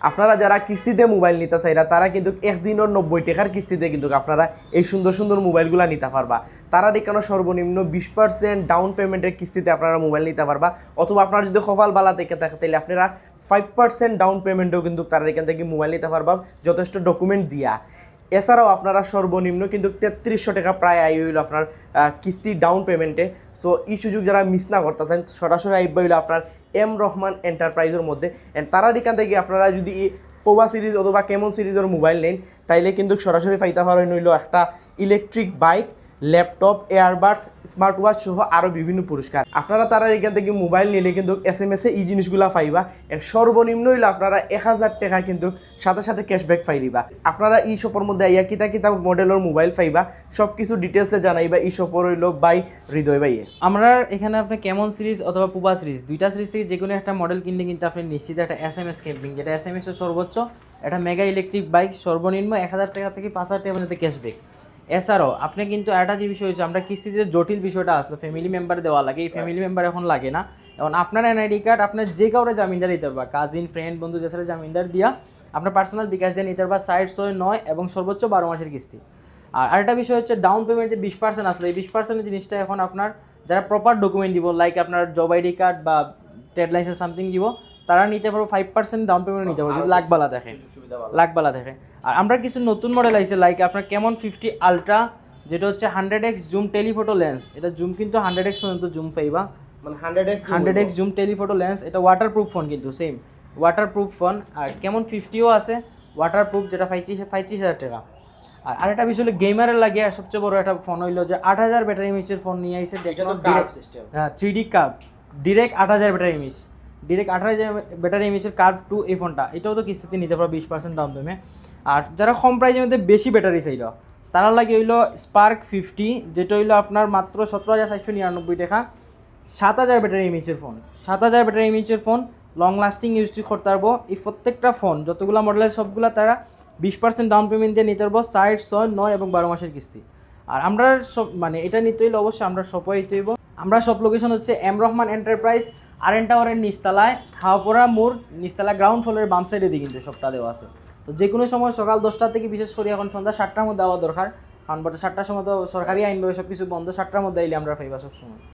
আপনারা যারা কিস্তিতে মোবাইল নিতে চাইরা তারা কিন্তু একদিনের 90 টাকার কিস্তিতে কিন্তু আপনারা এই সুন্দর সুন্দর মোবাইলগুলো নিতে পারবা। তারা এখানে সর্বনিম্ন 20% ডাউন পেমেন্টের কিস্তিতে আপনারা মোবাইল নিতে পারবা, অথবা আপনারা যদি কপাল বালা থেকে থাকে তাহলে আপনারা 5% ডাউন পেমেন্টও কিন্তু তারা এখান থেকে মোবাইল নিতে পারবা যথেষ্ট ডকুমেন্ট দিয়া। এছাড়াও আপনারা সর্বনিম্ন কিন্তু 3300 টাকা প্রায় আই হইল আপনার কিস্তি ডাউন পেমেন্টে। সো এই সুযোগ যারা মিস না করতেছেন সরাসরি আইবা হইল আপনার এম রহমান এন্টারপ্রাইজের মধ্যে। অ্যান্ড তারা এখান থেকে আপনারা যদি পোভা সিরিজ অথবা কেমন সিরিজের মোবাইল নেন তাইলে কিন্তু সরাসরি পাইতে পারেন হইল একটা electric bike, laptop, earbuds, smart watch সহ আরও বিভিন্ন পুরস্কার। আপনারা তারা এখান থেকে মোবাইল নিলে কিন্তু SMS এই জিনিসগুলো পাইবা। এর সর্বনিম্ন হইলে আপনারা 1000 টাকা কিন্তু সাথে সাথে ক্যাশব্যাক পাইবা। আপনারা ই শপের মধ্যে আইয়া কিতা কিতা মডেলের মোবাইল পাইবা সব কিছু ডিটেলসে জানাইবা ই শপর হইল বাই হৃদয় ভাইয়ে। আমরা এখানে আপনি কেমন সিরিজ অথবা পুবা সিরিজ দুইটা সিরিজ থেকে যে কোনো একটা মডেল কিনলে কিন্তু আপনি নিশ্চিত একটা SMS ক্যাম্পিং, যেটা SMS এর সর্বোচ্চ একটা মেগা ইলেকট্রিক বাইক সর্বনিম্ন 1000 টাকা থেকে 5000 টাকা পর্যন্ত ক্যাশব্যাক। এছাড়াও আপনি কিন্তু একটা যে বিষয় হচ্ছে আমরা কিস্তিতে যে জটিল বিষয়টা আসলো ফ্যামিলি মেম্বার দেওয়া লাগে, এই ফ্যামিলি মেম্বার এখন লাগে না। এখন আপনার NID কার্ড আপনার যে কাউরে জামিনদার দিতে পারবা, কাজিন, ফ্রেন্ড, বন্ধু যে সাথে জামিনদার দিয়া আপনার পার্সোনাল বিকাশ দিয়ে নিতে পারবা 60, 100, 9 এবং সর্বোচ্চ 12 মাসের কিস্তি। আর আরেকটা বিষয় হচ্ছে ডাউন পেমেন্ট যে 20% আসলো, এই 20% জিনিসটা এখন আপনার যারা প্রপার ডকুমেন্ট দিব লাইক আপনার জব ID কার্ড বা ট্রেড লাইসেন্স সামথিং দিব তারা নিতে পারবো 5% ডাউন পেমেন্ট নিতে পারবো যদি লাখবালা দেখে। আর আমরা কিছু নতুন মডেল আইছে লাইক আপনার কেমন 50 আলট্রা, যেটা হচ্ছে 100x জুম টেলিফোটো লেন্স। এটা জুম কিন্তু 100x পর্যন্ত জুম পাইবা, মানে 100x জুম টেলিফোটো লেন্স। এটা ওয়াটারপ্রুফ ফোন কিন্তু সেম ওয়াটারপ্রুফ ফোন। আর কেমন 50ও আছে ওয়াটারপ্রুফ, যেটা 35,000 টাকা। আর আরেকটা বিষয় হলো গেমারের লাগে সবচেয়ে বড় একটা ফোন হইলো যে 8000 ব্যাটারি এমএইচের ফোন নিয়ে আইছে। হ্যাঁ 3D curve direct 8000 battery mAh, direct 8000 battery এমএইচের কার্ভ 2 এই ফোনটা, এটাও তো কিস্তিতে নিতে পারো 20% ডাউন পেমেন্ট। আর যারা কম প্রাইসের মধ্যে বেশি ব্যাটারি চাইল তারা লাগে হইলো স্পার্ক 50, যেটা হইলো আপনার মাত্র 17,499 টাকা, 7000 ব্যাটারি এমএইচের ফোন। 7000 ব্যাটারি এমএইচের ফোন লং লাস্টিং ইউজ করতে পারবো। এই প্রত্যেকটা ফোন যতগুলো মডেলের সবগুলো তারা 20% ডাউন পেমেন্ট দিয়ে নিতে পারবো 60, 100, 9 এবং 12 মাসের কিস্তি। আর আমরা সব মানে এটা নিতে হইলে অবশ্যই আমরা সবাই নিতে হইব। আমরা সব লোকেশন হচ্ছে এম রহমান এন্টারপ্রাইজ, আরএন টাওয়ারের নিচতলায়, হাওড়া মোড় নিচতলা গ্রাউন্ড ফ্লোরের বাম সাইডে দিয়ে কিন্তু সবটা দেওয়া আছে। তো যে কোনো সময় সকাল 10টা থেকে বিশেষ করে এখন সন্ধ্যা 7টার মধ্যে আওয়া দরকার, কারণ 7টার সময় তো সরকারি আইনভাবে সব কিছু বন্ধ, 7টার মধ্যে আইলে আমরা পাইবা সবসময়।